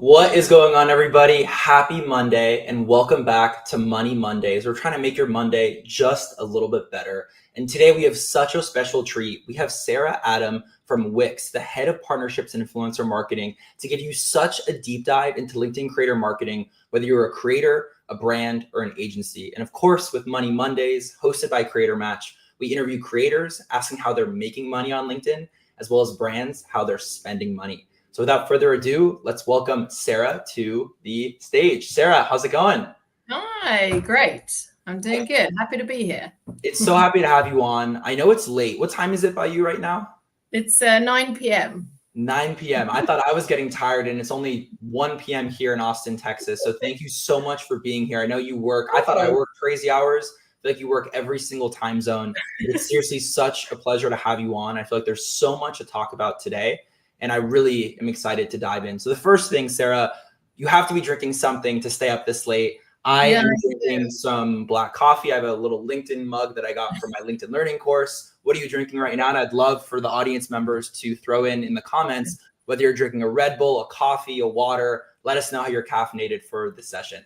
What is going on, everybody? Happy Monday and welcome back to Money Mondays. We're trying to make your Monday just a little bit better. And today we have such a special treat. We have Sarah Adam from Wix, the head of partnerships and influencer marketing, to give you such a deep dive into LinkedIn creator marketing, whether you're a creator, a brand, or an agency. And of course, with Money Mondays, hosted by Creator Match, we interview creators asking how they're making money on LinkedIn, as well as brands, how they're spending money. So without further ado, let's welcome Sarah to the stage. Sarah, how's it going? Hi, great. I'm doing good. Happy to be here. It's so happy to have you on. I know it's late. What time is it by you right now? It's 9 p.m. 9 p.m. I thought I was getting tired and it's only 1 p.m. here in Austin, Texas. So thank you so much for being here. I know you work. I thought I worked crazy hours. I feel like you work every single time zone. It's seriously such a pleasure to have you on. I feel like there's so much to talk about today. And I really am excited to dive in. So the first thing, Sarah, you have to be drinking something to stay up this late. I am drinking some black coffee. I have a little LinkedIn mug that I got from my LinkedIn learning course. What are you drinking right now? And I'd love for the audience members to throw in the comments whether you're drinking a Red Bull, a coffee, a water. Let us know how you're caffeinated for the session.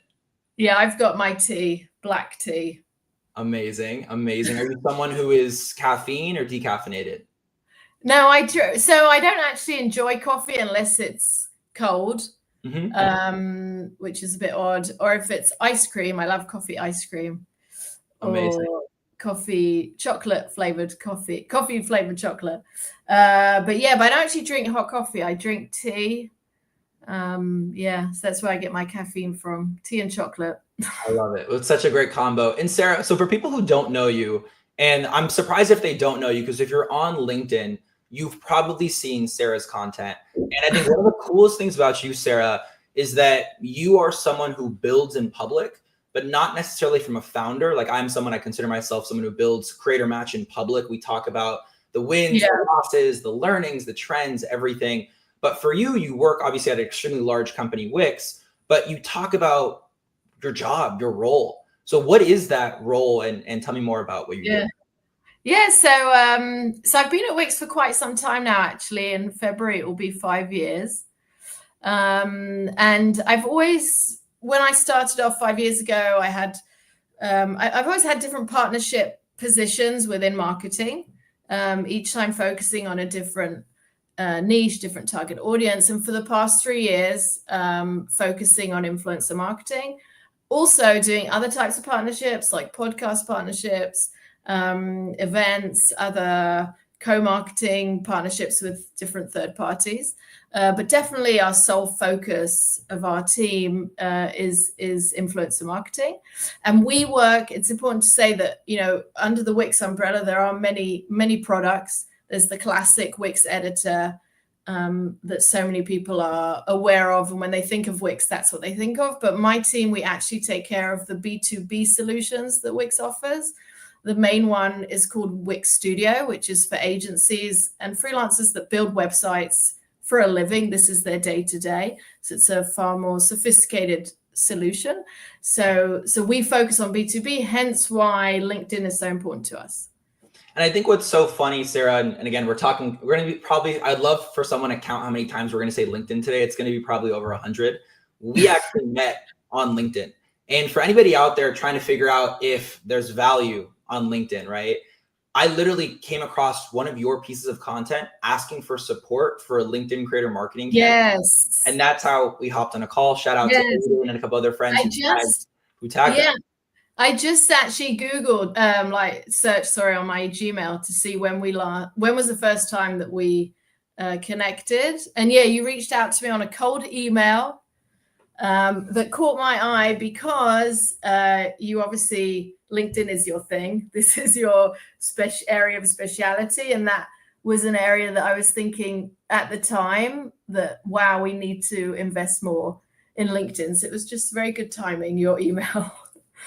Yeah, I've got my tea, black tea. Amazing, amazing. Are you someone who is caffeine or decaffeinated? No, I don't actually enjoy coffee unless it's cold, which is a bit odd. Or if it's ice cream, I love coffee ice cream. Amazing. Or coffee, chocolate flavored coffee flavored chocolate. But I don't actually drink hot coffee. I drink tea. So that's where I get my caffeine from, tea and chocolate. I love it. It's such a great combo. And Sarah, so for people who don't know you, and I'm surprised if they don't know you, because if you're on LinkedIn, you've probably seen Sarah's content. And I think one of the coolest things about you, Sarah, is that you are someone who builds in public, but not necessarily from a founder. Like I consider myself someone who builds Creator Match in public. We talk about the wins, the losses, the learnings, the trends, everything. But for you, you work obviously at an extremely large company, Wix, but you talk about your job, your role. So what is that role? And tell me more about what you do. Yeah, so I've been at Wix for quite some time now, actually. In February, it will be 5 years. And I've always, when I started off 5 years ago, I've always had different partnership positions within marketing, each time focusing on a different niche, different target audience. And for the past 3 years, focusing on influencer marketing, also doing other types of partnerships like podcast partnerships, events, other co-marketing partnerships with different third parties. But definitely our sole focus of our team is influencer marketing. And we work, it's important to say that, under the Wix umbrella, there are many, many products. There's the classic Wix editor that so many people are aware of. And when they think of Wix, that's what they think of. But my team, we actually take care of the B2B solutions that Wix offers. The main one is called Wix Studio, which is for agencies and freelancers that build websites for a living. This is their day-to-day. So it's a far more sophisticated solution. So we focus on B2B, hence why LinkedIn is so important to us. And I think what's so funny, Sarah, and again, we're going to be probably, I'd love for someone to count how many times we're going to say LinkedIn today. It's going to be probably over 100. We actually met on LinkedIn. And for anybody out there trying to figure out if there's value on LinkedIn, right? I literally came across one of your pieces of content asking for support for a LinkedIn creator marketing campaign. Yes. And that's how we hopped on a call. Shout out to Aiden and a couple other friends who tagged us. I just actually Googled, searched on my Gmail to see when was the first time that we connected. And you reached out to me on a cold email that caught my eye because you obviously, LinkedIn is your thing. This is your area of speciality. And that was an area that I was thinking at the time that, wow, we need to invest more in LinkedIn. So it was just very good timing, your email.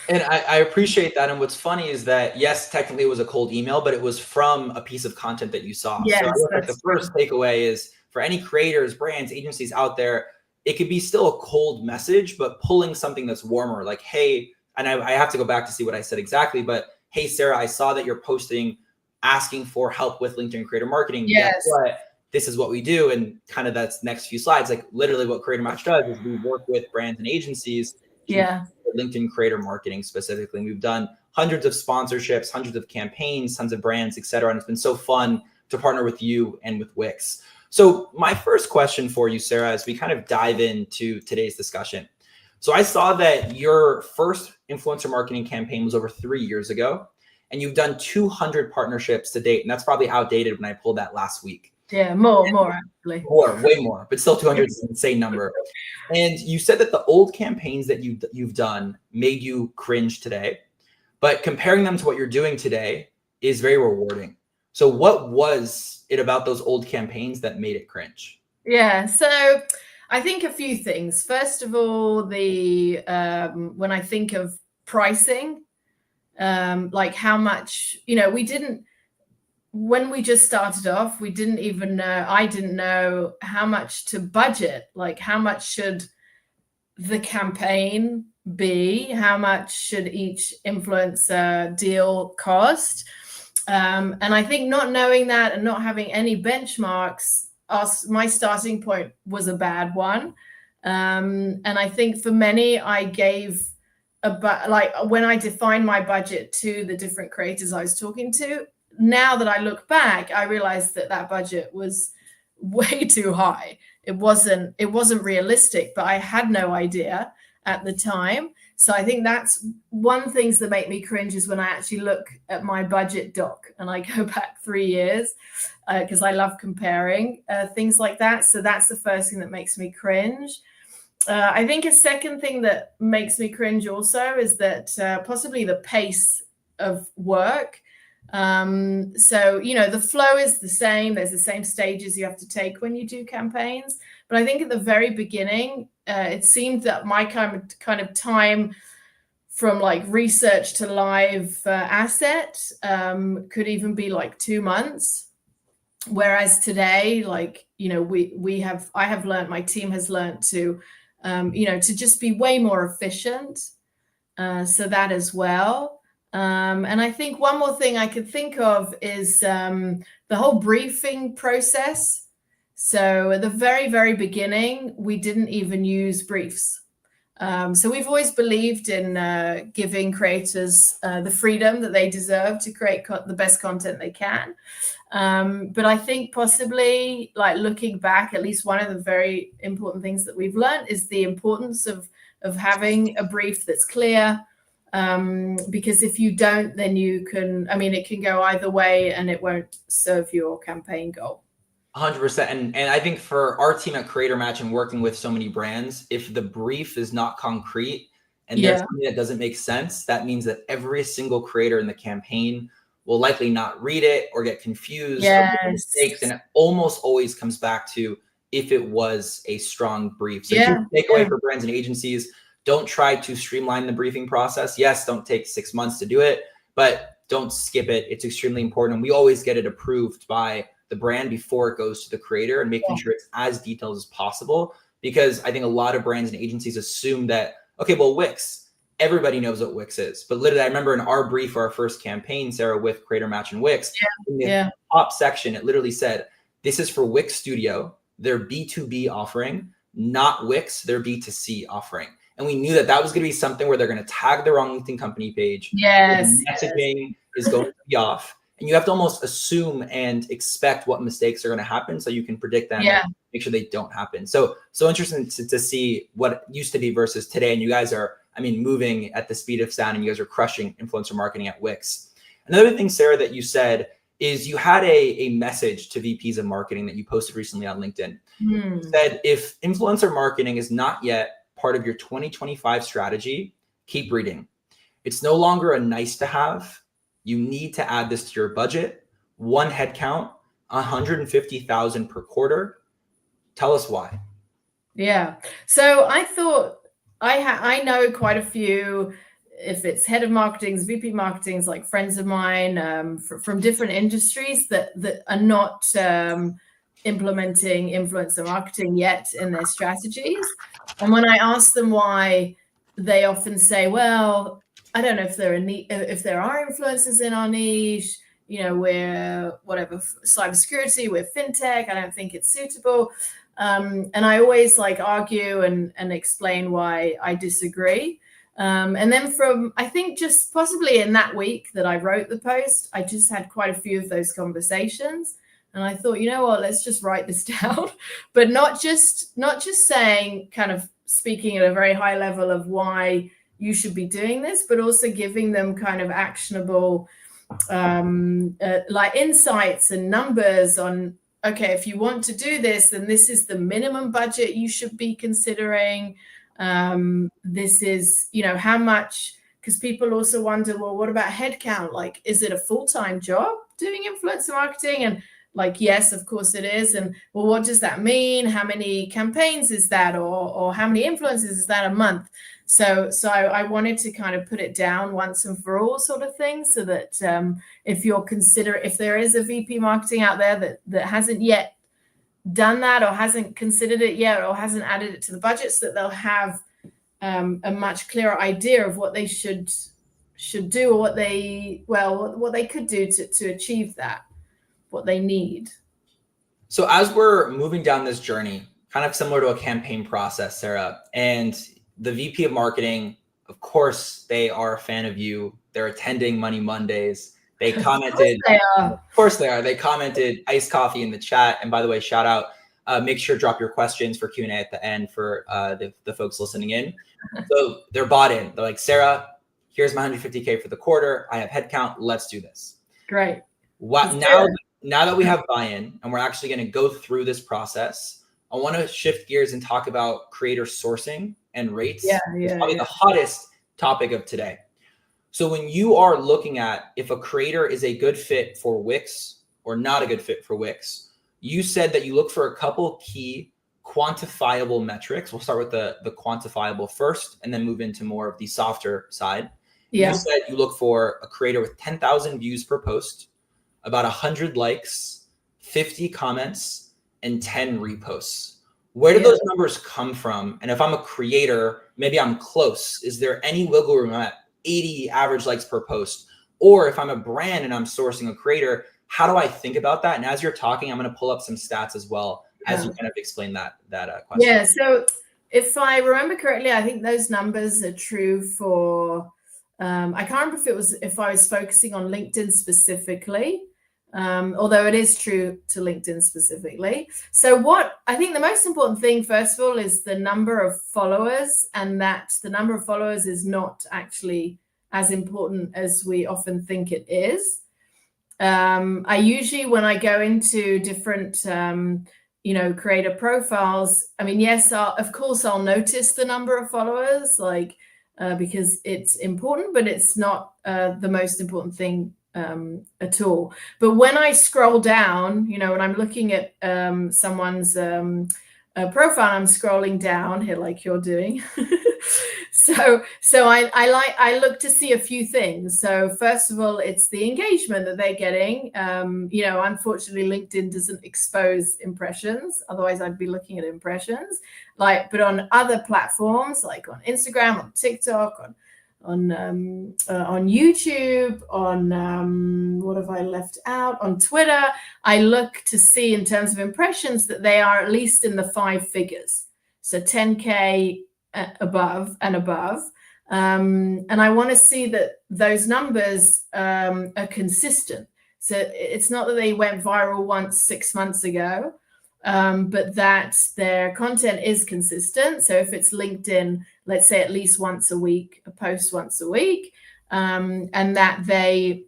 And I appreciate that. And what's funny is that, yes, technically it was a cold email, but it was from a piece of content that you saw. Yes, so the first takeaway is for any creators, brands, agencies out there, it could be still a cold message, but pulling something that's warmer, like, hey, and I have to go back to see what I said exactly, but hey, Sarah, I saw that you're posting asking for help with LinkedIn creator marketing. Yes. Guess what? this is what we do. And kind of that's next few slides, like literally what Creator Match does is we work with brands and agencies to LinkedIn creator marketing specifically. And we've done hundreds of sponsorships, hundreds of campaigns, tons of brands, et cetera. And it's been so fun to partner with you and with Wix. So my first question for you, Sarah, as we kind of dive into today's discussion. So I saw that your first influencer marketing campaign was over 3 years ago, and you've done 200 partnerships to date. And that's probably outdated when I pulled that last week. Yeah, more actually. Way more, but still 200 is an insane number. And you said that the old campaigns that you've done made you cringe today, but comparing them to what you're doing today is very rewarding. So what was it about those old campaigns that made it cringe? Yeah, so I think a few things. First of all, the when I think of pricing, like how much, when we just started off, we didn't even know, I didn't know how much to budget, like how much should the campaign be, how much should each influencer deal cost. And I think not knowing that and not having any benchmarks, my starting point was a bad one. And I think for many, I gave when I defined my budget to the different creators I was talking to, now that I look back, I realized that budget was way too high. It wasn't realistic, but I had no idea at the time. So I think that's one of the things that make me cringe is when I actually look at my budget doc and I go back 3 years because I love comparing things like that. So that's the first thing that makes me cringe. I think a second thing that makes me cringe also is that possibly the pace of work. So, the flow is the same. There's the same stages you have to take when you do campaigns. But I think at the very beginning, it seemed that my kind of time from like research to live asset could even be like 2 months. Whereas today, like, I have learned, my team has learned to, to just be way more efficient. So that as well. And I think one more thing I could think of is the whole briefing process. So at the very, very beginning, we didn't even use briefs. So we've always believed in giving creators the freedom that they deserve to create the best content they can. But I think possibly, like looking back, at least one of the very important things that we've learned is the importance of having a brief that's clear. Because if you don't, then it can go either way and it won't serve your campaign goal. 100%. And I think for our team at Creator Match and working with so many brands, if the brief is not concrete and there's something that doesn't make sense, that means that every single creator in the campaign will likely not read it or get confused or make mistakes. And it almost always comes back to if it was a strong brief. So takeaway for brands and agencies, don't try to streamline the briefing process. Yes, don't take 6 months to do it, but don't skip it. It's extremely important. We always get it approved by the brand before it goes to the creator and making sure it's as detailed as possible. Because I think a lot of brands and agencies assume that, okay, well, Wix, everybody knows what Wix is. But literally, I remember in our brief for our first campaign, Sarah, with Creator Match and Wix, in the top section, it literally said, this is for Wix Studio, their B2B offering, not Wix, their B2C offering. And we knew that was going to be something where they're going to tag the wrong LinkedIn company page. Yes. Messaging is going to be off. And you have to almost assume and expect what mistakes are going to happen so you can predict them and make sure they don't happen. So interesting to see what used to be versus today. And you guys are, moving at the speed of sound and you guys are crushing influencer marketing at Wix. Another thing, Sarah, that you said is you had a message to VPs of marketing that you posted recently on LinkedIn. You said, if influencer marketing is not yet part of your 2025 strategy, keep reading. It's no longer a nice to have. You need to add this to your budget. 1 headcount, 150,000 per quarter. Tell us why. Yeah. So I thought I know quite a few, if it's head of marketings, VP marketings, like friends of mine from different industries that are not implementing influencer marketing yet in their strategies. And when I ask them why, they often say, well, I don't know if there are influencers in our niche. we're whatever, cybersecurity, we're fintech. I don't think it's suitable. And I always argue and explain why I disagree. And then I think just possibly in that week that I wrote the post, I just had quite a few of those conversations. And I thought, you know what, let's just write this down, but not just saying, kind of speaking at a very high level of why you should be doing this, but also giving them kind of actionable insights and numbers on, okay, if you want to do this, then this is the minimum budget you should be considering. This is, how much, because people also wonder, well, what about headcount? Is it a full-time job doing influencer marketing? And yes, of course it is. And well, what does that mean? How many campaigns is that? Or how many influencers is that a month? So I wanted to kind of put it down once and for all, sort of thing, so that if there is a VP marketing out there that hasn't yet done that, or hasn't considered it yet, or hasn't added it to the budget, so that they'll have a much clearer idea of what they should do, or what they could do to achieve that, what they need. So as we're moving down this journey, kind of similar to a campaign process, Sarah, and the VP of marketing, of course, they are a fan of you. They're attending Money Mondays. They commented. Of course they are. They commented iced coffee in the chat. And by the way, shout out. Make sure to drop your questions for Q&A at the end for the folks listening in. So they're bought in. They're like, Sarah, here's my 150K for the quarter. I have headcount. Let's do this. Great. Now that we have buy-in and we're actually going to go through this process, I want to shift gears and talk about creator sourcing and rates. It's probably the hottest topic of today. So when you are looking at if a creator is a good fit for Wix or not a good fit for Wix, you said that you look for a couple key quantifiable metrics. We'll start with the quantifiable first and then move into more of the softer side. You said you look for a creator with 10,000 views per post, about 100 likes, 50 comments, and 10 reposts. Where do those numbers come from? And if I'm a creator, maybe I'm close. Is there any wiggle room at 80 average likes per post? Or if I'm a brand and I'm sourcing a creator, how do I think about that? And as you're talking, I'm going to pull up some stats as well as you kind of explain that question. Yeah. So if I remember correctly, I think those numbers are true for, I can't remember if I was focusing on LinkedIn specifically. Although it is true to LinkedIn specifically. So what I think the most important thing, first of all, is the number of followers, and that the number of followers is not actually as important as we often think it is. I usually, when I go into different, creator profiles, I mean, yes, of course, I'll notice the number of followers, because it's important, but it's not the most important thing at all. But when I scroll down, when I'm looking at someone's profile, I'm scrolling down here like you're doing. so I look to see a few things. So first of all, it's the engagement that they're getting. Unfortunately, LinkedIn doesn't expose impressions. Otherwise, I'd be looking at impressions. But on other platforms, like on Instagram, on TikTok, on YouTube, on what have I left out? On Twitter, I look to see in terms of impressions that they are at least in the 5 figures. So 10K above and above. And I want to see that those numbers are consistent. So it's not that they went viral once 6 months ago, but that their content is consistent. So if it's LinkedIn, let's say at least once a week, a post once a week, and that they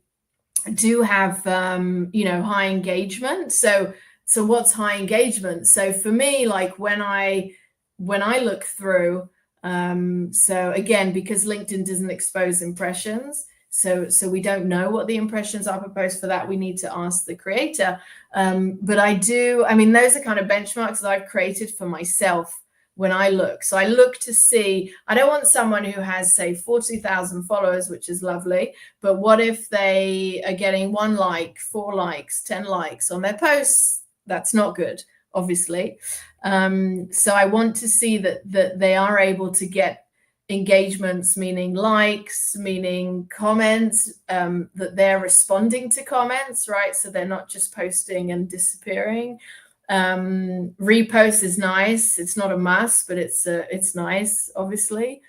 do have, high engagement. So what's high engagement? So for me, when I look through, so again, because LinkedIn doesn't expose impressions, so we don't know what the impressions are per post. For that, we need to ask the creator. But those are kind of benchmarks that I've created for myself when I look. So I look to see, I don't want someone who has, say, 40,000 followers, which is lovely, but what if they are getting 1 like, 4 likes, 10 likes on their posts? That's not good, obviously. So I want to see that they are able to get engagements, meaning likes, meaning comments, that they're responding to comments, right? So they're not just posting and disappearing. Repost is nice. It's not a must, but it's nice, obviously.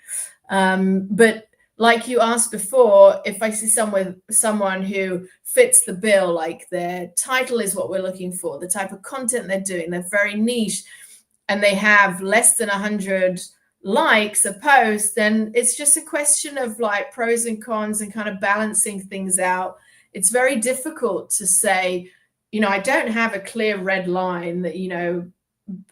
But like you asked before, if I see someone who fits the bill, like their title is what we're looking for, the type of content they're doing, they're very niche, and they have less than 100 likes a post, then it's just a question of like pros and cons and kind of balancing things out. It's very difficult to say, I don't have a clear red line that,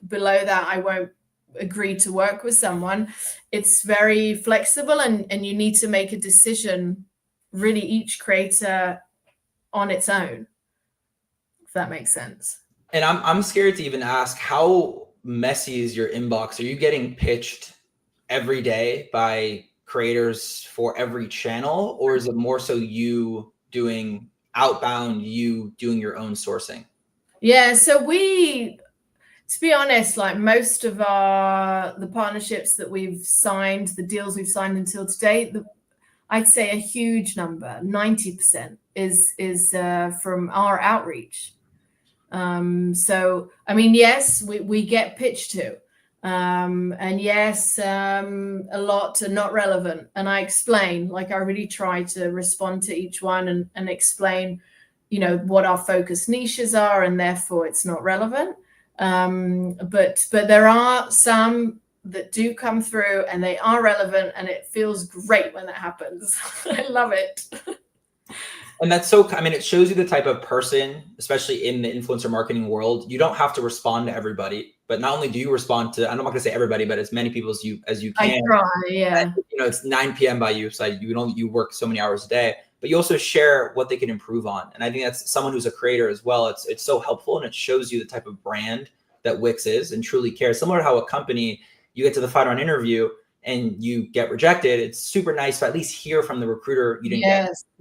below that I won't agree to work with someone. It's very flexible, and you need to make a decision, really, each creator on its own, if that makes sense. And I'm scared to even ask, how messy is your inbox? Are you getting pitched every day by creators for every channel, or is it more so you doing outbound, you doing your own sourcing? Yeah, so to be honest, like most of the partnerships that we've signed, the deals we've signed until today, I'd say a huge number, 90%, is from our outreach. So, I mean, yes, we get pitched to, and yes, a lot are not relevant. And I explain, like I really try to respond to each one and explain, what our focus niches are, and therefore it's not relevant. But there are some that do come through and they are relevant, and it feels great when that happens. I love it. And that's so, it shows you the type of person, especially in the influencer marketing world. You don't have to respond to everybody, but not only do you respond to, I'm not going to say everybody, but as many people as you can. I try, yeah. It's 9 p.m. by you, so you work so many hours a day, but you also share what they can improve on. And I think that's someone who's a creator as well. It's so helpful, and it shows you the type of brand that Wix is and truly cares. Similar to how a company, you get to the final round interview and you get rejected, it's super nice to at least hear from the recruiter you didn't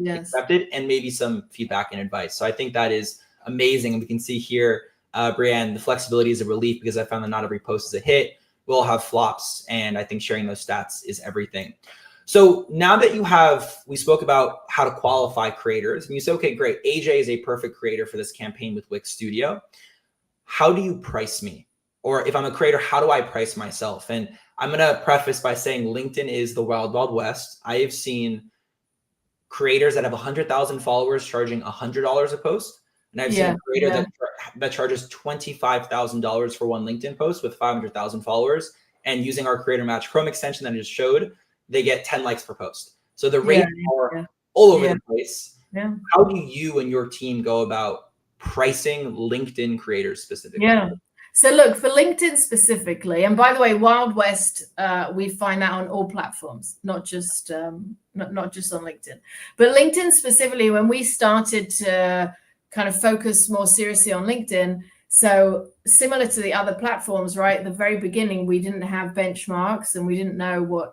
get accepted, and maybe some feedback and advice. So I think that is amazing. And we can see here, Brianne, the flexibility is a relief, because I found that not every post is a hit. We'll have flops, and I think sharing those stats is everything. So now that we spoke about how to qualify creators, and you say, okay, great, AJ is a perfect creator for this campaign with Wix Studio. How do you price me? Or if I'm a creator, how do I price myself? And I'm going to preface by saying LinkedIn is the wild, wild west. I have seen creators that have 100,000 followers charging $100 a post. And I've seen a creator that charges $25,000 for one LinkedIn post with 500,000 followers. And using our Creator Match Chrome extension that I just showed, they get 10 likes per post. So the rates are all over the place. Yeah. How do you and your team go about pricing LinkedIn creators specifically? Yeah. So look, for LinkedIn specifically, and by the way, Wild West, we find that on all platforms, not just not just on LinkedIn. But LinkedIn specifically, when we started to kind of focus more seriously on LinkedIn, so similar to the other platforms, right? At the very beginning, we didn't have benchmarks, and we didn't know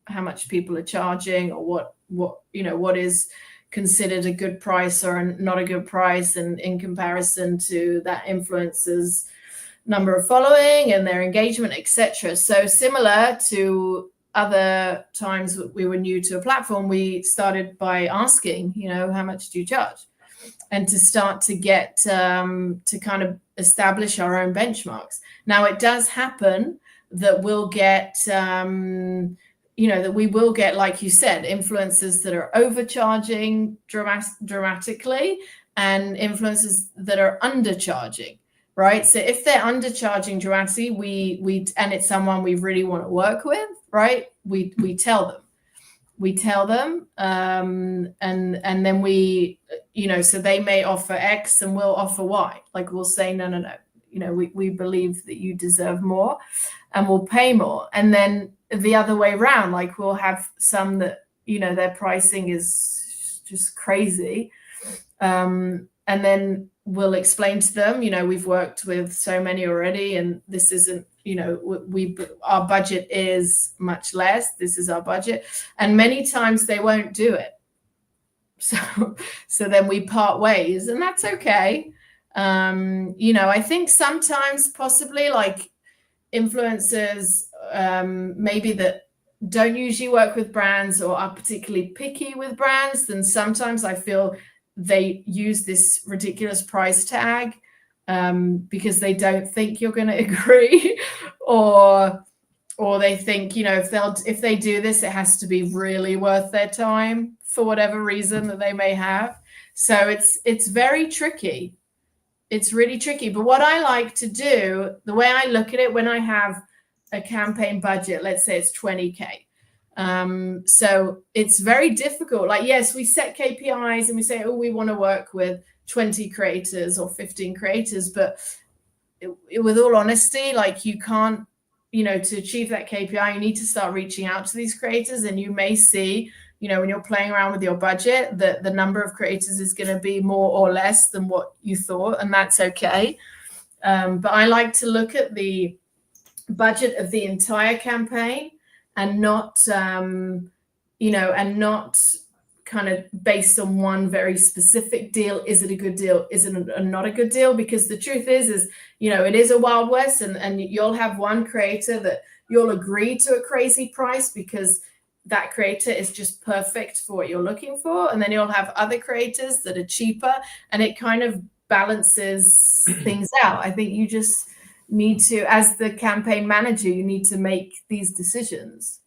how much people are charging, or what is considered a good price or not a good price, and in comparison to that influencer's number of following and their engagement, etc. So similar to other times we were new to a platform, we started by asking, how much do you charge? And to start to get to kind of establish our own benchmarks. Now, it does happen that we'll get that we will get, like you said, influencers that are overcharging dramatically, and influencers that are undercharging. Right. So if they're undercharging dramatically, we and it's someone we really want to work with, right? We tell them, and then we, so they may offer X and we'll offer Y. Like we'll say, no. We believe that you deserve more, and we'll pay more. And then the other way around, like we'll have some that, their pricing is just crazy. And then we'll explain to them, we've worked with so many already, and this isn't, our budget is much less. This is our budget. And many times they won't do it. So then we part ways, and that's okay. I think sometimes possibly like influencers, maybe that don't usually work with brands or are particularly picky with brands, then sometimes I feel they use this ridiculous price tag because they don't think you're going to agree, or they think, you know, if they do this, it has to be really worth their time for whatever reason that they may have. So it's very tricky. It's really tricky. But what I like to do, the way I look at it, when I have a campaign budget, let's say it's 20K. So it's very difficult. Like, yes, we set KPIs and we say, oh, we want to work with 20 creators or 15 creators. But with all honesty, like, you can't, you know, to achieve that KPI, you need to start reaching out to these creators. And you may see, you know, when you're playing around with your budget, that the number of creators is going to be more or less than what you thought. And that's okay. But I like to look at the budget of the entire campaign and not, you know, and not kind of based on one very specific deal. Is it a good deal? Is it not a good deal? Because the truth is, you know, it is a Wild West, and you'll have one creator that you'll agree to a crazy price because that creator is just perfect for what you're looking for. And then you'll have other creators that are cheaper, and it kind of balances things out. I think you just need to, as the campaign manager, you need to make these decisions.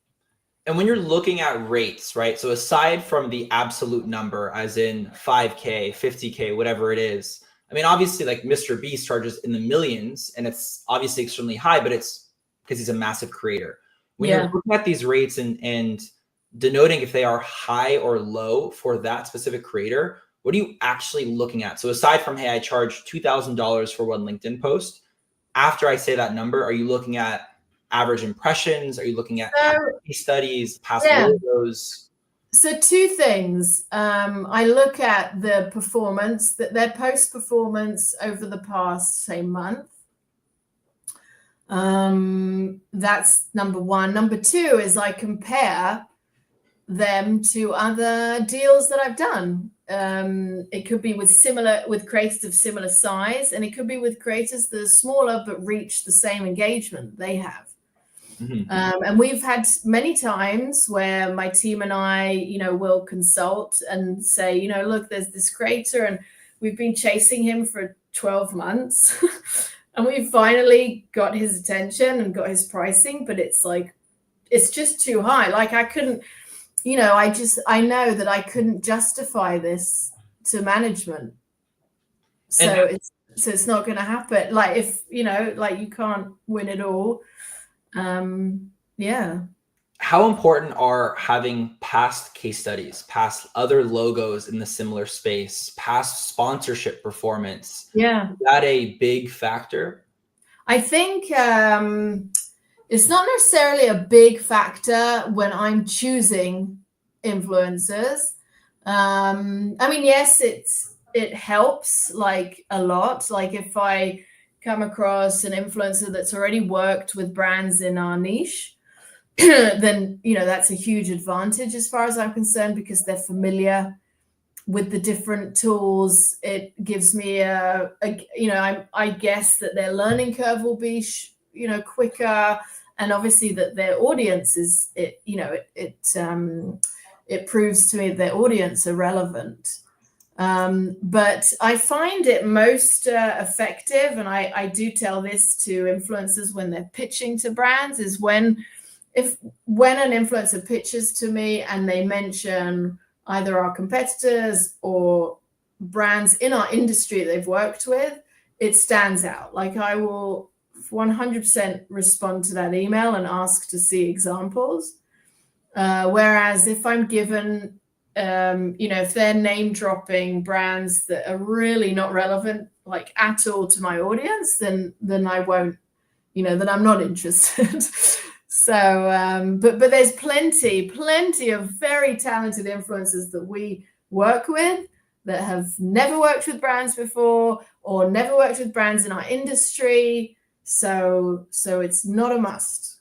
And when you're looking at rates, right? So aside from the absolute number, as in 5K, 50K, whatever it is, I mean, obviously, like, Mr. Beast charges in the millions, and it's obviously extremely high, but it's because he's a massive creator. When you're looking at these rates and denoting if they are high or low for that specific creator, what are you actually looking at? So aside from, hey, I charge $2,000 for one LinkedIn post, after I say that number, are you looking at average impressions? Are you looking at case studies, past logos? So two things. I look at the performance, their post performance over the past, say, month. That's number one. Number two is I compare them to other deals that I've done. It could be with creators of similar size, and it could be with creators that are smaller but reach the same engagement they have. And we've had many times where my team and I, you know, will consult and say, you know, look, there's this creator and we've been chasing him for 12 months and we finally got his attention and got his pricing, but it's like, it's just too high. Like, I couldn't, you know, I know that I couldn't justify this to management. So it's not going to happen. Like, if, you know, like, you can't win it all. How important are having past case studies, past other logos in the similar space, past sponsorship performance? Yeah. Is that a big factor? I think it's not necessarily a big factor when I'm choosing influencers. I mean, yes, it helps, like, a lot. Like, if I come across an influencer that's already worked with brands in our niche, then, you know, that's a huge advantage as far as I'm concerned, because they're familiar with the different tools. It gives me you know, I guess that their learning curve will be, you know, quicker, and obviously that their audience is, you know, it proves to me that their audience are relevant. But I find it most effective, and I do tell this to influencers when they're pitching to brands, is when an influencer pitches to me and they mention either our competitors or brands in our industry they've worked with, it stands out. Like, I will 100% respond to that email and ask to see examples. Whereas if I'm given, you know, if they're name dropping brands that are really not relevant, like, at all to my audience, then I won't, you know, then I'm not interested. So, but there's plenty of very talented influencers that we work with that have never worked with brands before or never worked with brands in our industry. So it's not a must.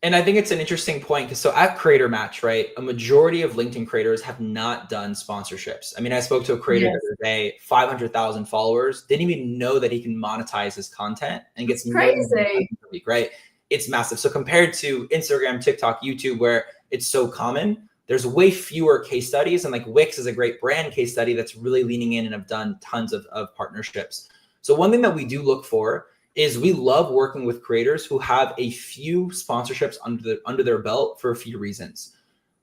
And I think it's an interesting point, because so at Creator Match, right, a majority of LinkedIn creators have not done sponsorships. I mean, I spoke to a creator the other day, 500,000 followers, didn't even know that he can monetize his content and gets crazy per week, right? it's massive. So compared to Instagram, TikTok, YouTube, where it's so common, there's way fewer case studies. And like Wix is a great brand case study that's really leaning in and have done tons of partnerships. So one thing that we do look for is we love working with creators who have a few sponsorships under their belt for a few reasons.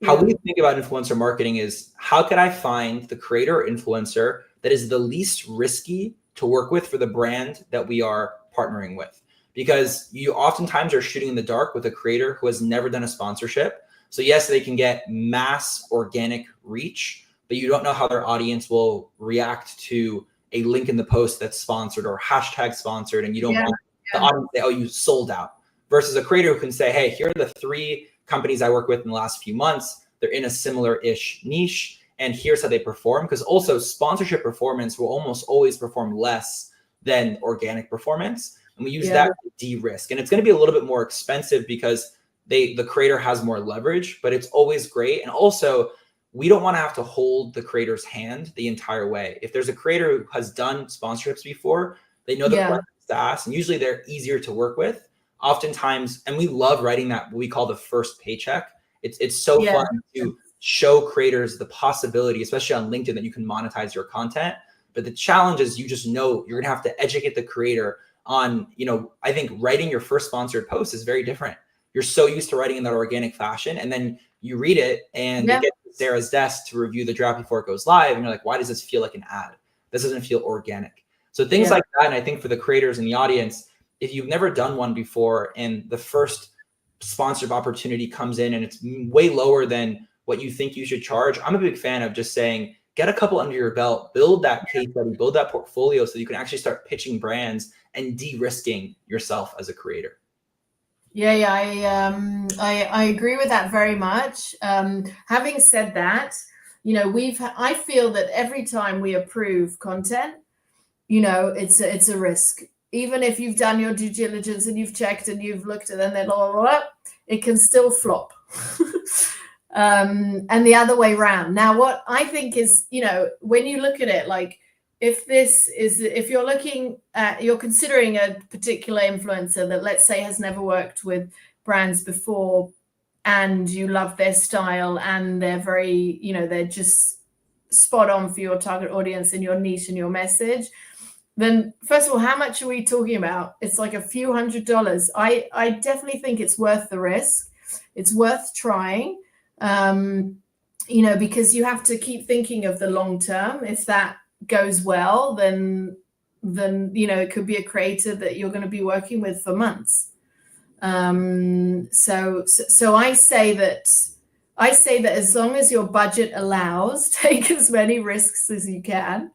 How we think about influencer marketing is, how could I find the creator or influencer that is the least risky to work with for the brand that we are partnering with? Because you oftentimes are shooting in the dark with a creator who has never done a sponsorship. So yes, they can get mass organic reach, but you don't know how their audience will react to a link in the post that's sponsored or hashtag sponsored, and you don't want the audience to say, oh, you sold out. Versus a creator who can say, hey, here are the 3 companies I work with in the last few months. They're in a similar-ish niche, and here's how they perform. Because also sponsorship performance will almost always perform less than organic performance. And we use that to de-risk. And it's going to be a little bit more expensive because the creator has more leverage, but it's always great. And also, we don't want to have to hold the creator's hand the entire way. If there's a creator who has done sponsorships before, they know the questions to ask, and usually they're easier to work with. Oftentimes, and we love writing that what we call the first paycheck. It's so fun to show creators the possibility, especially on LinkedIn, that you can monetize your content. But the challenge is, you just know you're gonna have to educate the creator on, I think writing your first sponsored post is very different. You're so used to writing in that organic fashion, and then you read it and it gets to Sarah's desk to review the draft before it goes live. And you're like, why does this feel like an ad? This doesn't feel organic. So things like that. And I think for the creators in the audience, if you've never done one before and the first sponsored opportunity comes in and it's way lower than what you think you should charge, I'm a big fan of just saying, get a couple under your belt, build that case study, build that portfolio so you can actually start pitching brands and de-risking yourself as a creator. I agree with that very much. Having said that, I feel that every time we approve content, it's a risk. Even if you've done your due diligence and you've checked and you've looked at it, and then it can still flop. And the other way around. Now, what I think is, when you look at it, like, if you're considering a particular influencer that, let's say, has never worked with brands before, and you love their style and they're very, they're just spot on for your target audience and your niche and your message, then first of all, how much are we talking about? It's like a few $100s. I definitely think it's worth the risk. It's worth trying, because you have to keep thinking of the long term. If that goes well, then it could be a creator that you're going to be working with for months. So I say that as long as your budget allows, take as many risks as you can,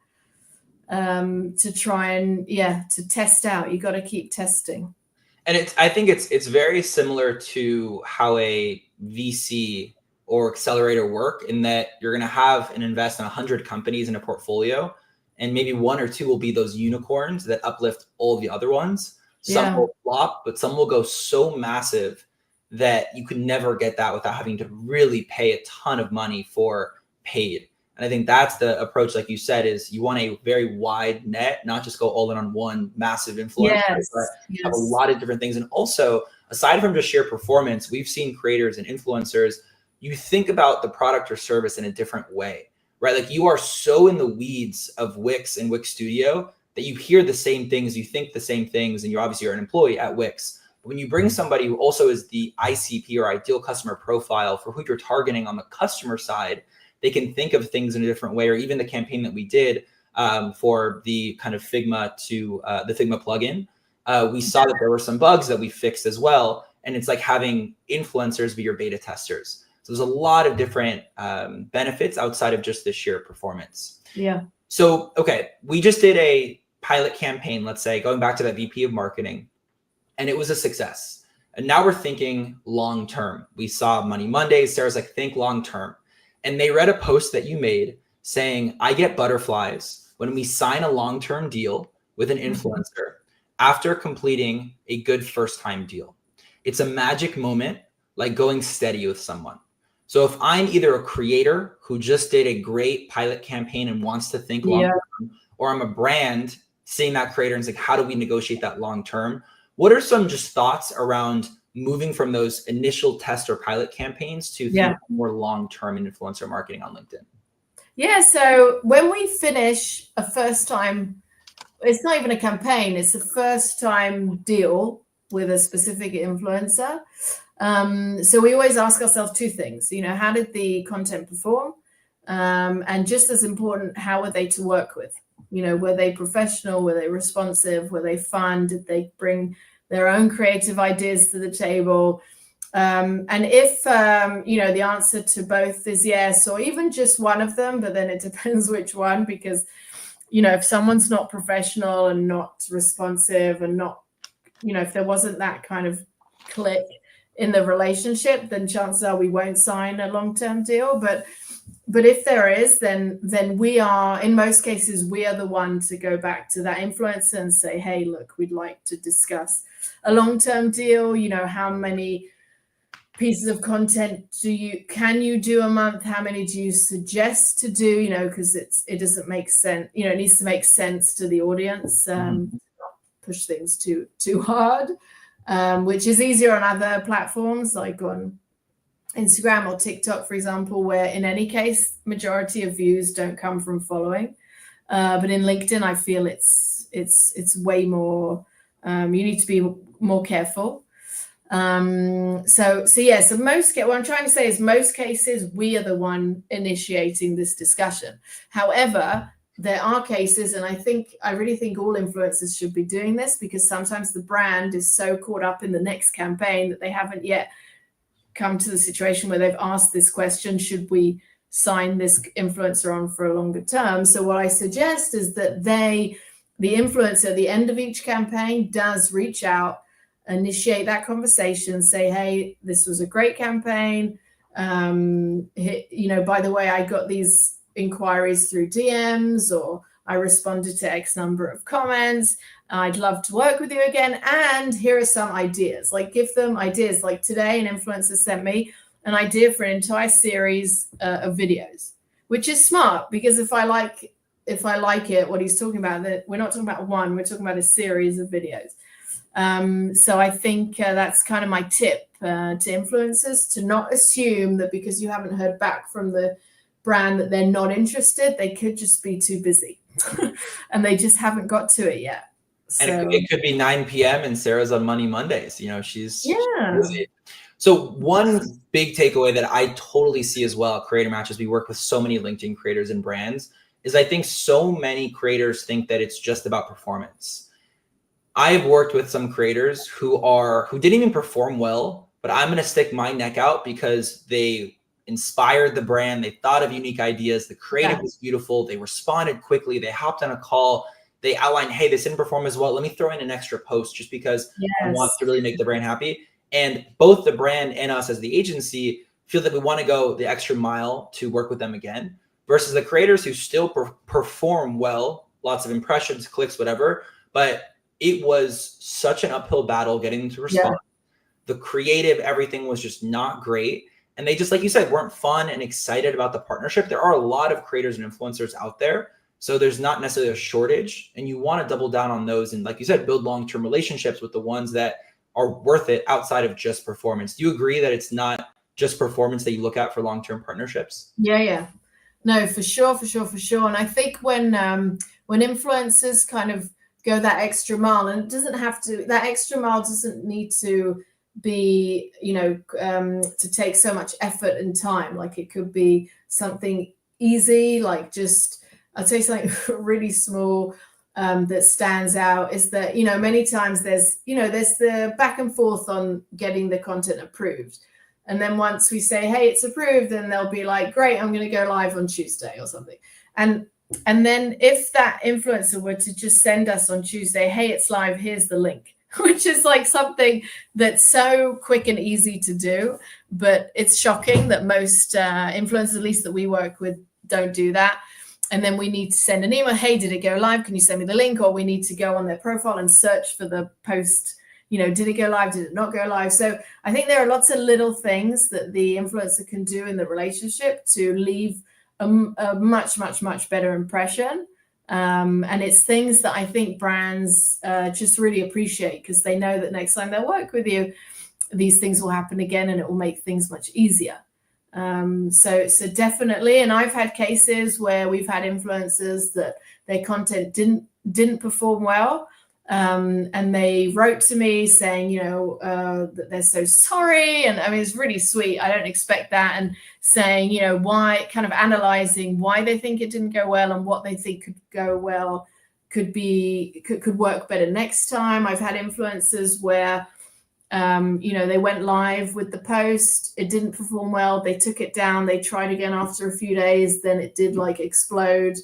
to try and to test out. You got to keep testing. And I think it's very similar to how a VC or accelerator work, in that you're going to have and invest in 100 companies in a portfolio, and maybe 1 or 2 will be those unicorns that uplift all the other ones. Some will flop, but some will go so massive that you could never get that without having to really pay a ton of money for paid. And I think that's the approach, like you said, is you want a very wide net, not just go all in on one massive influencer, but have a lot of different things. And also, aside from just sheer performance, we've seen creators and influencers, you think about the product or service in a different way, right? Like, you are so in the weeds of Wix and Wix Studio that you hear the same things, you think the same things, and you're an employee at Wix. But when you bring somebody who also is the ICP, or ideal customer profile, for who you're targeting on the customer side, they can think of things in a different way. Or even the campaign that we did for the kind of Figma to the Figma plugin, we saw that there were some bugs that we fixed as well. And it's like having influencers be your beta testers. So there's a lot of different benefits outside of just the sheer performance. Yeah. So, okay, we just did a pilot campaign, let's say, going back to that VP of marketing, and it was a success. And now we're thinking long-term. We saw Money Mondays. Sarah's like, think long-term. And they read a post that you made saying, I get butterflies when we sign a long-term deal with an influencer after completing a good first-time deal. It's a magic moment, like going steady with someone. So if I'm either a creator who just did a great pilot campaign and wants to think long-term, or I'm a brand seeing that creator and saying, how do we negotiate that long-term? What are some just thoughts around moving from those initial test or pilot campaigns to more long-term influencer marketing on LinkedIn? Yeah, so when we finish a first time, it's not even a campaign, it's a first time deal with a specific influencer. So we always ask ourselves two things, how did the content perform? And just as important, how were they to work with? Were they professional? Were they responsive? Were they fun? Did they bring their own creative ideas to the table? And if, the answer to both is yes, or even just one of them, but then it depends which one, because, if someone's not professional and not responsive and not, if there wasn't that kind of click in the relationship, then chances are we won't sign a long-term deal. But if there is, then we are, in most cases, we are the one to go back to that influencer and say, hey, look, we'd like to discuss a long-term deal. How many pieces of content can you do a month? How many do you suggest to do? Because it doesn't make sense. It needs to make sense to the audience. Not push things too hard, which is easier on other platforms like on Instagram or TikTok, for example, where in any case, majority of views don't come from following. But in LinkedIn, I feel it's way more, you need to be more careful. What I'm trying to say is most cases, we are the one initiating this discussion. However, there are cases, and I really think all influencers should be doing this, because sometimes the brand is so caught up in the next campaign that they haven't yet come to the situation where they've asked this question, should we sign this influencer on for a longer term? So what I suggest is that the influencer at the end of each campaign does reach out, initiate that conversation, say, hey, this was a great campaign. By the way, I got these inquiries through DMs, or I responded to X number of comments. I'd love to work with you again. And here are some ideas, like give them ideas. Like today, an influencer sent me an idea for an entire series of videos, which is smart, because if I like it, what he's talking about, that we're not talking about one, we're talking about a series of videos. So I think that's kind of my tip to influencers, to not assume that because you haven't heard back from the brand that they're not interested. They could just be too busy and they just haven't got to it yet. And it could be 9 p.m. and Sarah's on Money Mondays. She's busy. So one big takeaway that I totally see as well, Creator Matches, we work with so many LinkedIn creators and brands, is I think so many creators think that it's just about performance. I've worked with some creators who didn't even perform well, but I'm going to stick my neck out because they inspired the brand. They thought of unique ideas. The creative was beautiful. They responded quickly. They hopped on a call. They outlined, hey, this didn't perform as well. Let me throw in an extra post just because I want to really make the brand happy. And both the brand and us as the agency feel that we want to go the extra mile to work with them again, versus the creators who still perform well, lots of impressions, clicks, whatever. But it was such an uphill battle getting them to respond. The creative, everything was just not great. And they just, like you said, weren't fun and excited about the partnership. There are a lot of creators and influencers out there. So there's not necessarily a shortage, and you want to double down on those. And like you said, build long-term relationships with the ones that are worth it outside of just performance. Do you agree that it's not just performance that you look at for long-term partnerships? Yeah. No, for sure. And I think when influencers kind of go that extra mile, and that extra mile doesn't need to be, to take so much effort and time. Like it could be something easy, like just, I'll tell you something really small that stands out is that, many times there's the back and forth on getting the content approved. And then once we say, hey, it's approved, then they'll be like, great, I'm going to go live on Tuesday or something. And then if that influencer were to just send us on Tuesday, hey, it's live, here's the link, which is like something that's so quick and easy to do. But it's shocking that most influencers, at least that we work with, don't do that. And then we need to send an email, hey, did it go live? Can you send me the link? Or we need to go on their profile and search for the post, did it go live? Did it not go live? So I think there are lots of little things that the influencer can do in the relationship to leave a much, much, much better impression. And it's things that I think brands just really appreciate, because they know that next time they'll work with you, these things will happen again, and it will make things much easier. So definitely, and I've had cases where we've had influencers that their content didn't perform well, and they wrote to me saying, that they're so sorry, and I mean it's really sweet. I don't expect that, and saying, why, kind of analyzing why they think it didn't go well and what they think could go well, could work better next time. I've had influencers where they went live with the post, it didn't perform well, they took it down, they tried again after a few days, then it did like explode,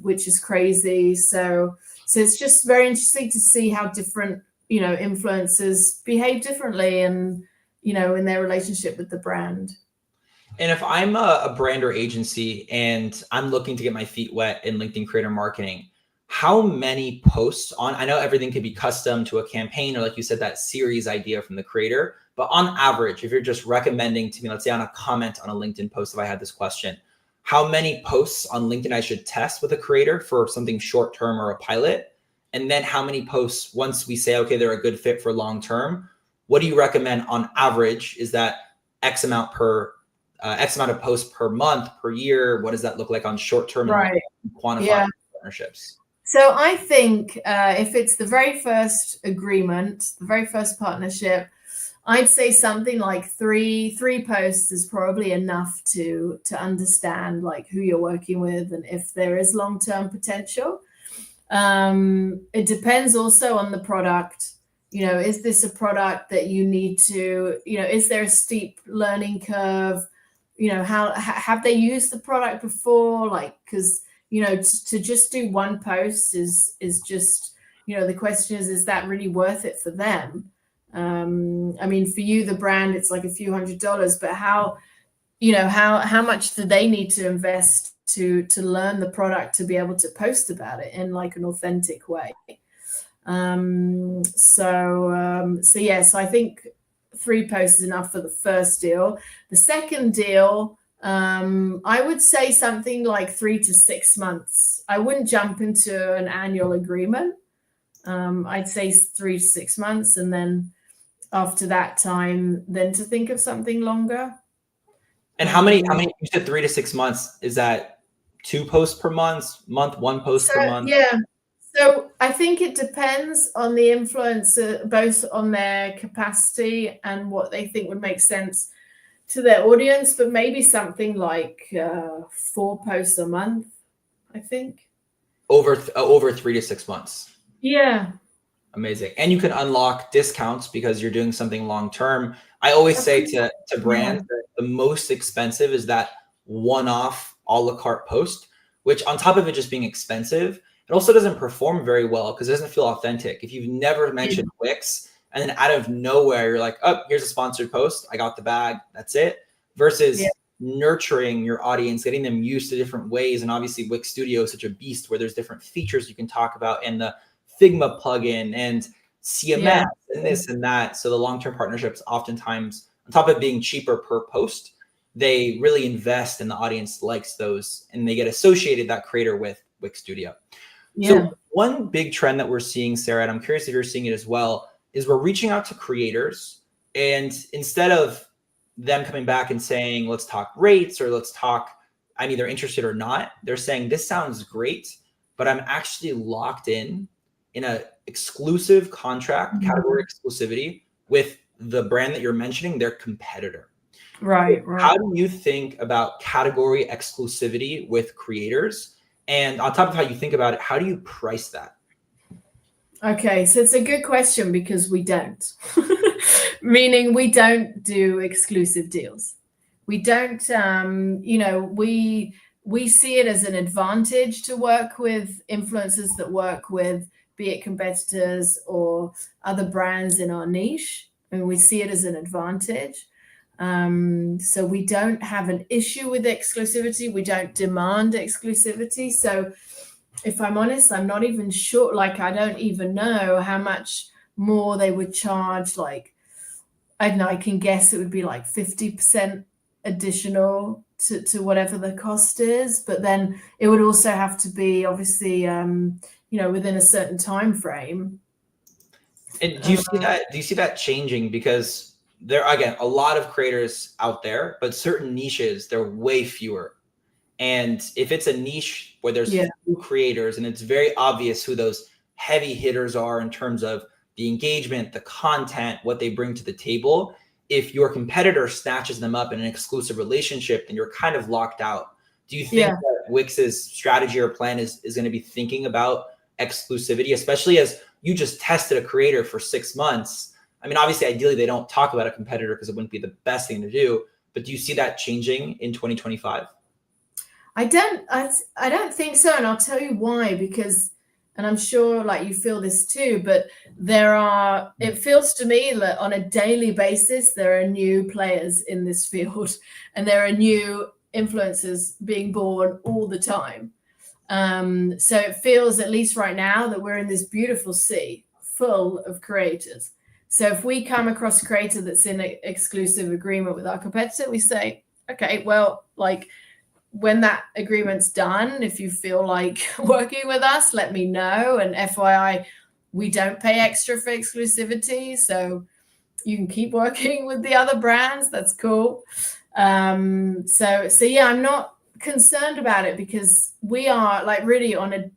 which is crazy. So it's just very interesting to see how different influencers behave differently, and in their relationship with the brand. And if I'm a brand or agency and I'm looking to get my feet wet in LinkedIn creator marketing, how many posts I know everything could be custom to a campaign, or like you said, that series idea from the creator, but on average, if you're just recommending to me, let's say on a comment on a LinkedIn post, if I had this question, how many posts on LinkedIn I should test with a creator for something short-term or a pilot? And then how many posts, once we say, okay, they're a good fit for long-term, what do you recommend on average? Is that X amount of posts per month, per year? What does that look like on short-term and quantified partnerships? So I think if it's the very first agreement, the very first partnership, I'd say something like three posts is probably enough to understand like who you're working with and if there is long-term potential. It depends also on the product. Is this a product that you need to, is there a steep learning curve? How have they used the product before? Like, because to just do one post is just, the question is that really worth it for them? I mean, for you, the brand, it's like a few $100s, but how much do they need to invest to learn the product to be able to post about it in like an authentic way? So I think 3 posts is enough for the first deal. The second deal, I would say something like 3 to 6 months. I wouldn't jump into an annual agreement. I'd say 3 to 6 months, and then after that time, then to think of something longer. And how many? You said 3 to 6 months. Is that 2 posts per month? 1 post per month? Yeah. So I think it depends on the influencer, both on their capacity and what they think would make sense to their audience, but maybe something like 4 posts a month, I think. Over 3 to 6 months. Yeah. Amazing. And you can unlock discounts because you're doing something long-term. I always say to brands that the most expensive is that one-off a la carte post, which on top of it just being expensive, it also doesn't perform very well because it doesn't feel authentic. If you've never mentioned Wix and then out of nowhere, you're like, oh, here's a sponsored post, I got the bag, that's it. Versus nurturing your audience, getting them used to different ways. And obviously Wix Studio is such a beast where there's different features you can talk about, and the Figma plugin and CMS and this and that. So the long-term partnerships, oftentimes, on top of being cheaper per post, they really invest and the audience likes those, and they get associated, that creator, with Wix Studio. So one big trend that we're seeing, Sarah, and I'm curious if you're seeing it as well, is we're reaching out to creators, and instead of them coming back and saying, let's talk rates, or let's talk, I'm either interested or not, they're saying, this sounds great, but I'm actually locked in a exclusive contract, category exclusivity with the brand that you're mentioning, their competitor. Right. How do you think about category exclusivity with creators? And on top of how you think about it, how do you price that? Okay, so it's a good question because we don't. Meaning we don't do exclusive deals. We don't, we see it as an advantage to work with influencers that work with, be it competitors or other brands in our niche. And we see it as an advantage. So we don't have an issue with exclusivity. We don't demand exclusivity. So if I'm honest, I'm not even sure, like, I don't even know how much more they would charge. Like, I don't know, I can guess it would be like 50% additional to whatever the cost is. But then it would also have to be obviously, within a certain time frame. And do you see that? Do you see that changing? Because there are, again, a lot of creators out there, but certain niches, they're way fewer. And if it's a niche where there's few creators and it's very obvious who those heavy hitters are in terms of the engagement, the content, what they bring to the table, if your competitor snatches them up in an exclusive relationship, then you're kind of locked out. Do you think that Wix's strategy or plan is going to be thinking about exclusivity, especially as you just tested a creator for 6 months? I mean, obviously, ideally, they don't talk about a competitor because it wouldn't be the best thing to do. But do you see that changing in 2025? I don't think so, and I'll tell you why. Because, and I'm sure like you feel this too, but it feels to me that on a daily basis there are new players in this field, and there are new influencers being born all the time. So it feels, at least right now, that we're in this beautiful sea full of creators. So if we come across a creator that's in an exclusive agreement with our competitor, we say, okay, well, like, when that agreement's done, if you feel like working with us, let me know. And FYI, we don't pay extra for exclusivity, so you can keep working with the other brands. That's cool. So yeah, I'm not concerned about it, because we are like really on a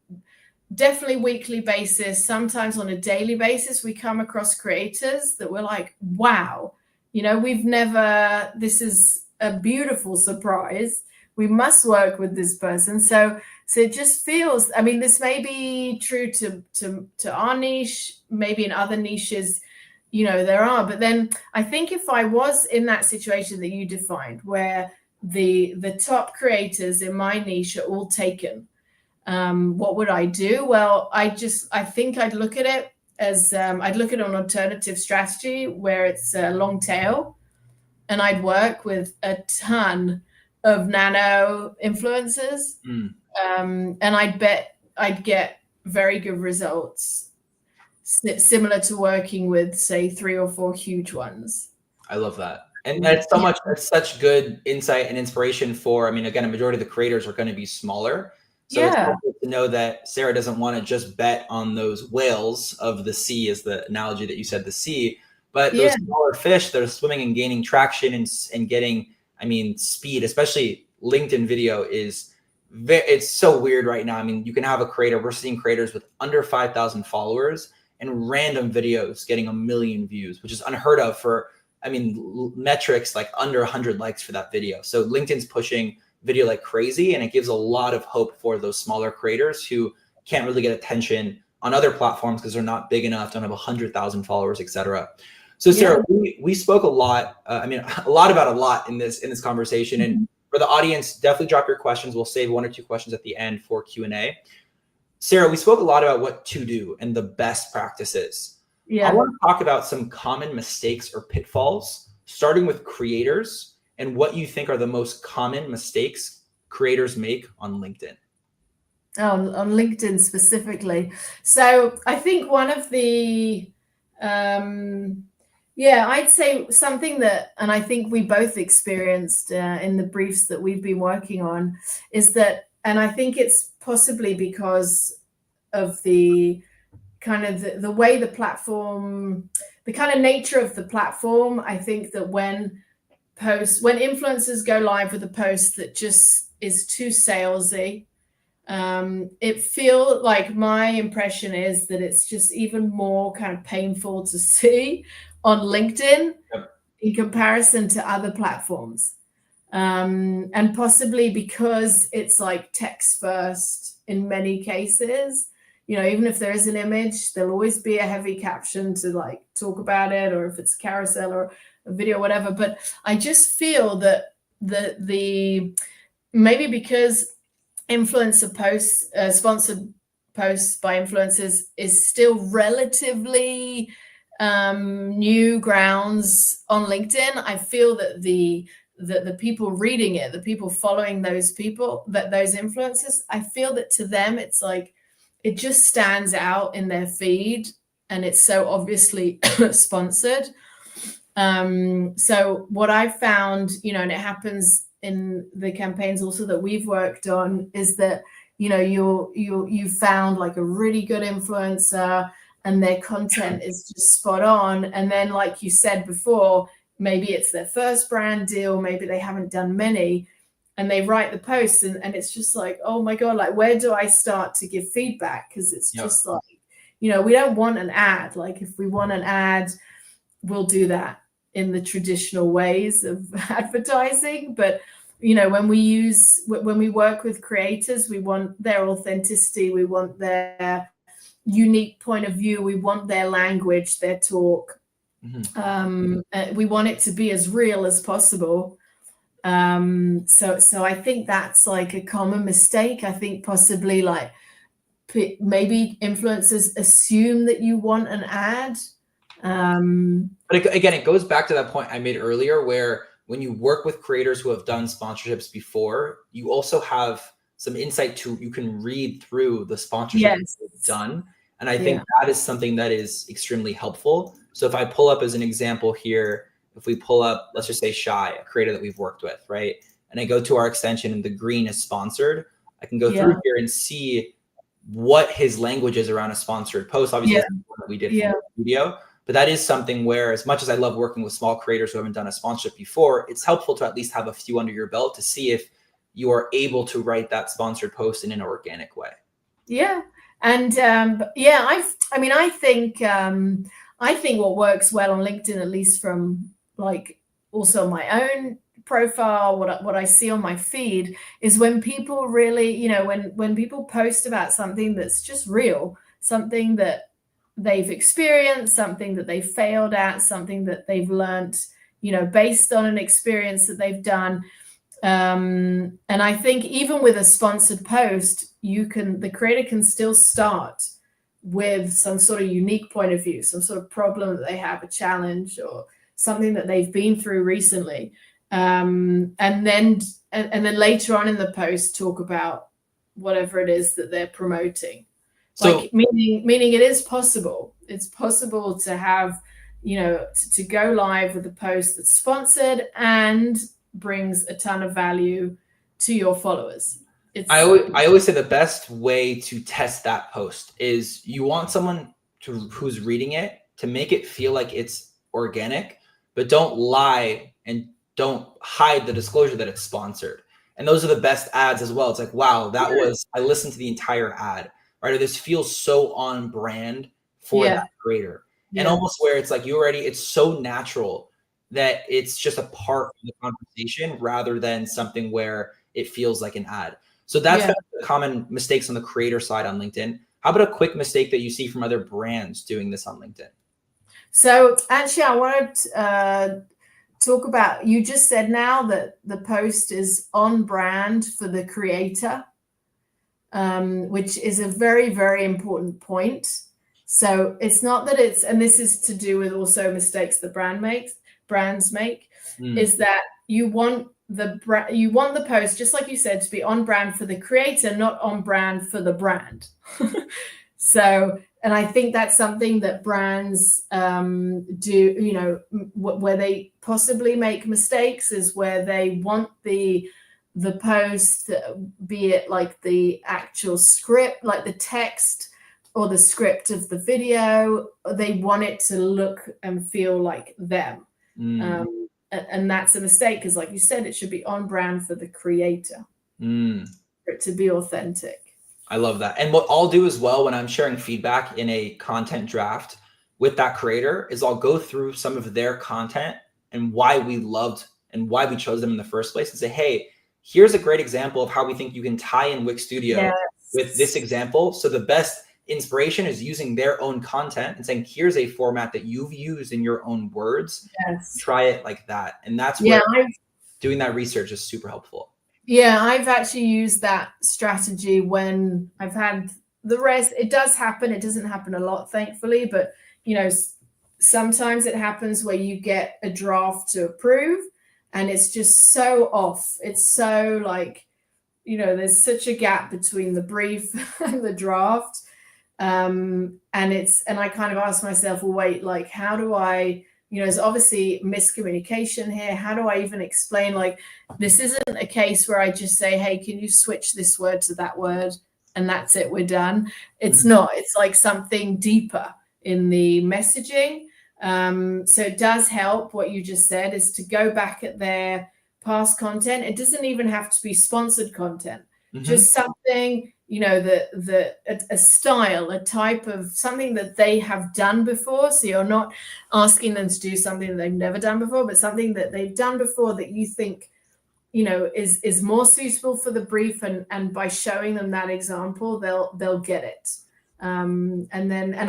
definitely weekly basis, sometimes on a daily basis, we come across creators that we're like, wow, this is a beautiful surprise. We must work with this person. So it just feels, I mean, this may be true to our niche, maybe in other niches, there are. But then I think if I was in that situation that you defined, where the top creators in my niche are all taken, what would I do? Well, I think I'd look at it as I'd look at an alternative strategy where it's a long tail, and I'd work with a ton of nano influencers, and I'd bet I'd get very good results, similar to working with, say, 3 or 4 huge ones. I love that. And that's such good insight and inspiration for, I mean, again, a majority of the creators are going to be smaller. So it's helpful to know that Sarah doesn't want to just bet on those whales of the sea, is the analogy that you said, the sea, but those smaller fish that are swimming and gaining traction and getting, I mean, speed. Especially LinkedIn video it's so weird right now. I mean, you can have a creator, we're seeing creators with under 5,000 followers and random videos getting 1 million views, which is unheard of for, I mean, metrics like under 100 likes for that video. So LinkedIn's pushing video like crazy, and it gives a lot of hope for those smaller creators who can't really get attention on other platforms because they're not big enough, don't have 100,000 followers, etc. So Sarah, we spoke a lot, I mean, a lot about a lot in this conversation. And for the audience, definitely drop your questions. We'll save 1 or 2 questions at the end for Q&A. Sarah, we spoke a lot about what to do and the best practices. I want to talk about some common mistakes or pitfalls, starting with creators, and what you think are the most common mistakes creators make on LinkedIn. On LinkedIn specifically. So I think one of the, I'd say something that, and I think we both experienced in the briefs that we've been working on, is that, and I think it's possibly because of the kind of the way the platform, the kind of nature of the platform. I think that when influencers go live with a post that just is too salesy, it feels like, my impression is that it's just even more kind of painful to see on LinkedIn in comparison to other platforms. And possibly because it's like text first in many cases. Even if there is an image, there'll always be a heavy caption to like talk about it, or if it's a carousel or a video, whatever. But I just feel that the maybe because influencer posts, sponsored posts by influencers, is still relatively new grounds on LinkedIn. I feel that the people reading it, the people following those influencers, I feel that to them it's like, it just stands out in their feed, and it's so obviously sponsored. So what I've found, and it happens in the campaigns also that we've worked on, is that you found like a really good influencer, and their content is just spot on. And then, like you said before, maybe it's their first brand deal, maybe they haven't done many, and they write the post, and it's just like, oh my God, like, where do I start to give feedback? Because it's just like, we don't want an ad. Like, if we want an ad, we'll do that in the traditional ways of advertising. But when we work with creators, we want their authenticity, we want their unique point of view, we want their language, their talk. We want it to be as real as possible. So I think that's like a common mistake. I think possibly like maybe influencers assume that you want an ad. But again, it goes back to that point I made earlier, where when you work with creators who have done sponsorships before, you also have some insight you can read through the sponsorships they've done. And I think that is something that is extremely helpful. So if I pull up as an example here, if we pull up, let's just say Shy, a creator that we've worked with, right? And I go to our extension and the green is sponsored, I can go through here and see what his language is around a sponsored post. Obviously, that's the one that we did for the video. But that is something where, as much as I love working with small creators who haven't done a sponsorship before, it's helpful to at least have a few under your belt to see if you are able to write that sponsored post in an organic way. Yeah. And I think what works well on LinkedIn, at least from like also my own profile, what I see on my feed, is when people really, when people post about something that's just real, something that they've experienced, something that they failed at, something that they've learned, based on an experience that they've done. And I think even with a sponsored post, the creator can still start with some sort of unique point of view, some sort of problem that they have, a challenge or something that they've been through recently. And then later on in the post, talk about whatever it is that they're promoting. So, meaning it is possible. It's possible to have, to go live with a post that's sponsored and brings a ton of value to your followers. I always say the best way to test that post is you want someone who's reading it to make it feel like it's organic, but don't lie and don't hide the disclosure that it's sponsored. And those are the best ads as well. It's like, wow, I listened to the entire ad. Right? Or this feels so on brand for that creator. And almost where it's like it's so natural that it's just a part of the conversation rather than something where it feels like an ad. So that's the common mistakes on the creator side on LinkedIn. How about a quick mistake that you see from other brands doing this on LinkedIn? So actually, I wanted to talk about, you just said now that the post is on brand for the creator. Which is a very, very important point. So it's not that and this is to do with also mistakes that brands make, is that you want the post, just like you said, to be on brand for the creator, not on brand for the brand. So, and I think that's something that brands do, where they possibly make mistakes, is where they want the post, be it like the actual script, like the text or the script of the video, they want it to look and feel like them. And that's a mistake, because like you said, it should be on brand for the creator, for it to be authentic. I love that. And what I'll do as well when I'm sharing feedback in a content draft with that creator is I'll go through some of their content and why we loved and why we chose them in the first place, and say, hey, here's a great example of how we think you can tie in Wix Studio with this example. So the best inspiration is using their own content and saying, here's a format that you've used in your own words. Try it like that. And that's where doing that research is super helpful. Yeah, I've actually used that strategy when I've had the rest. It does happen. It doesn't happen a lot, thankfully, but sometimes it happens where you get a draft to approve and it's just so off. It's so like, there's such a gap between the brief and the draft. And I kind of ask myself, well, wait, like, how do I, there's obviously miscommunication here. How do I even explain, like, this isn't a case where I just say, hey, can you switch this word to that word? And that's it, we're done. It's not, it's like something deeper. in the messaging. So it does help. What you just said is to go back at their past content. It doesn't even have to be sponsored content, just something, you know, a style, a type of something that they have done before. So you're not asking them to do something that they've never done before, but something that they've done before that you think, you know, is more suitable for the brief, and by showing them that example, they'll get it. And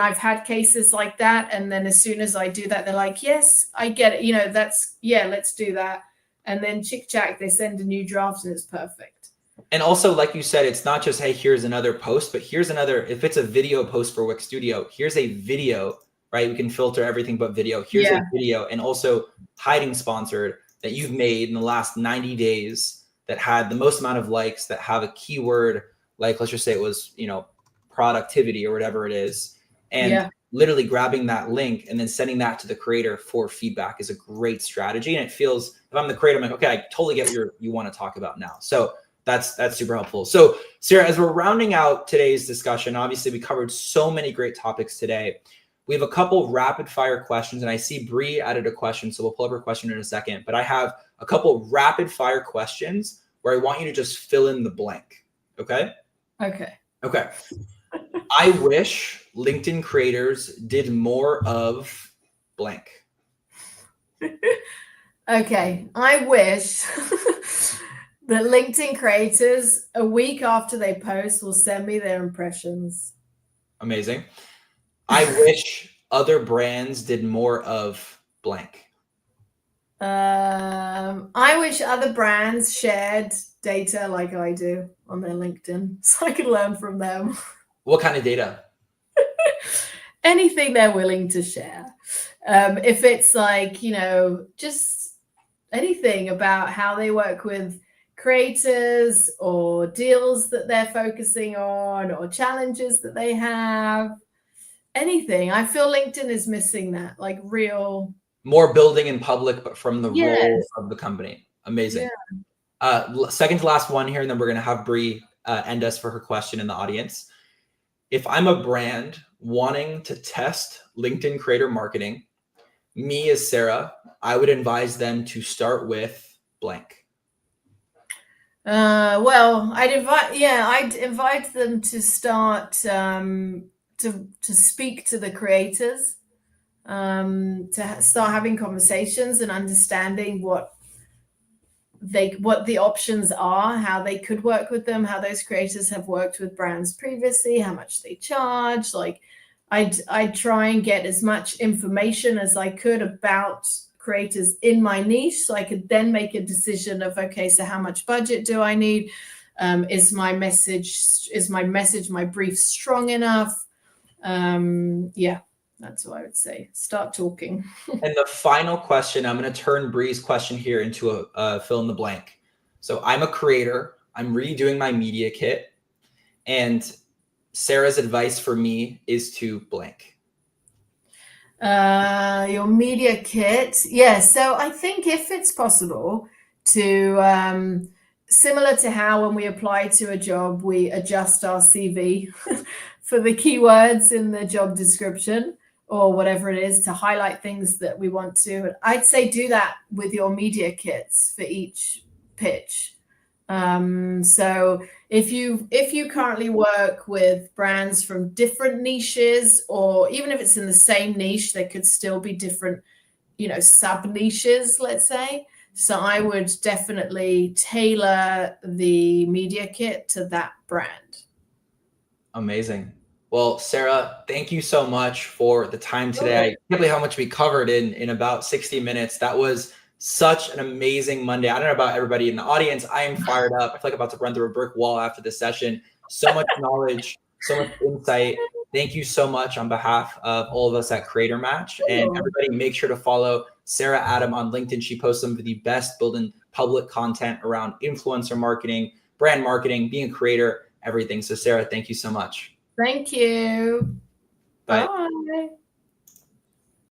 I've had cases like that, and then as soon as I do that, they're like, yes, I get it, you know, let's do that. And then chick chack, they send a new draft and it's perfect. And also, like you said, it's not just, hey, here's another post, but here's another, if it's a video post for Wix Studio, here's a video, right? We can filter everything but video. Here's a video, and also hiding sponsored that you've made in the last 90 days that had the most amount of likes, that have a keyword, like, let's just say it was, you know, productivity or whatever it is. And literally grabbing that link and then sending that to the creator for feedback is a great strategy. And it feels, if I'm the creator, I'm like, okay, I totally get what you want to talk about now. So that's super helpful. So Sarah, as we're rounding out today's discussion, obviously we covered so many great topics today. We have a couple rapid fire questions, and I see Bree added a question, so we'll pull up her question in a second. But I have a couple rapid fire questions where I want you to just fill in the blank. Okay? Okay. I wish LinkedIn creators did more of blank. Okay. I wish that LinkedIn creators, a week after they post, will send me their impressions. Amazing. I wish other brands did more of blank. I wish other brands shared data like I do on their LinkedIn, so I could learn from them. What kind of data? Anything they're willing to share. If it's like, you know, just anything about how they work with creators or deals that they're focusing on or challenges that they have. Anything. I feel LinkedIn is missing that, like real. More building in public, but from the role of the company. Amazing. Second to last one here, and then we're going to have Bree end us for her question in the audience. If I'm a brand wanting to test LinkedIn creator marketing, me as Sarah, I would advise them to start with blank. Well, I'd invite them to start to speak to the creators, to start having conversations and understanding what the options are, how they could work with them, how those creators have worked with brands previously, how much they charge. Like I'd try and get as much information as I could about creators in my niche, so I could then make a decision of, okay, so how much budget do I need? Is my message, my brief strong enough? That's what I would say. Start talking. And the final question, I'm going to turn Bree's question here into a fill in the blank. So I'm a creator. I'm redoing my media kit. And Sarah's advice for me is to blank. Your media kit. Yeah. So I think if it's possible to, similar to how when we apply to a job, we adjust our CV for the keywords in the job description or whatever it is to highlight things that we want to. I'd say do that with your media kits for each pitch. So if you currently work with brands from different niches, or even if it's in the same niche, there could still be different, sub niches, let's say. So I would definitely tailor the media kit to that brand. Amazing. Well, Sarah, thank you so much for the time today. I can't believe how much we covered in about 60 minutes. That was such an amazing Monday. I don't know about everybody in the audience. I am fired up. I feel like I'm about to run through a brick wall after this session. So much knowledge, so much insight. Thank you so much on behalf of all of us at Creator Match. And everybody make sure to follow Sarah Adam on LinkedIn. She posts some of the best building public content around influencer marketing, brand marketing, being a creator, everything. So Sarah, thank you so much. Thank you. Bye. Bye.